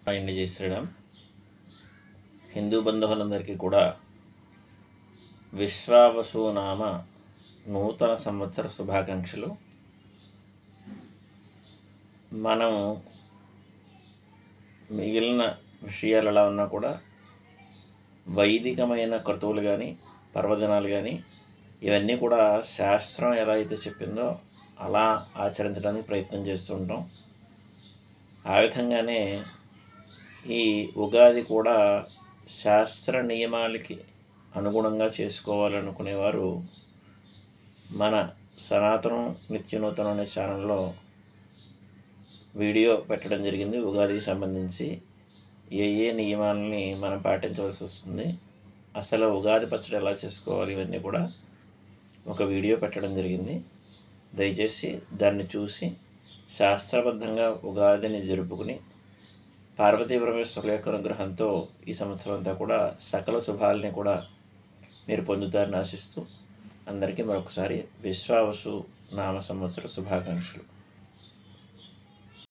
అండి, జై శ్రీరామ్. హిందూ బంధువులందరికీ కూడా విశ్వావసునామ నూతన సంవత్సర శుభాకాంక్షలు. మనం మిగిలిన విషయాలు ఎలా ఉన్నా కూడా వైదికమైన క్రతువులు కానీ పర్వదినాలు కానీ ఇవన్నీ కూడా శాస్త్రం ఎలా అయితే చెప్పిందో అలా ఆచరించడానికి ప్రయత్నం చేస్తూ ఉంటాం. ఆ విధంగానే ఈ ఉగాది కూడా శాస్త్ర నియమాలకి అనుగుణంగా చేసుకోవాలనుకునేవారు మన సనాతనం నిత్యనూతనం అనే ఛానల్లో వీడియో పెట్టడం జరిగింది. ఉగాదికి సంబంధించి ఏ నియమాలని మనం పాటించవలసి వస్తుంది, అసలు ఉగాది పచ్చడి ఎలా చేసుకోవాలి, ఇవన్నీ కూడా ఒక వీడియో పెట్టడం జరిగింది. దయచేసి దాన్ని చూసి శాస్త్రబద్ధంగా ఉగాదిని జరుపుకుని పార్వతీ పరమేశ్వరుల యొక్క అనుగ్రహంతో ఈ సంవత్సరం అంతా కూడా సకల శుభాలని కూడా మీరు పొందుతారని ఆశిస్తూ అందరికీ మరొకసారి విశ్వావసు నామ సంవత్సర శుభాకాంక్షలు.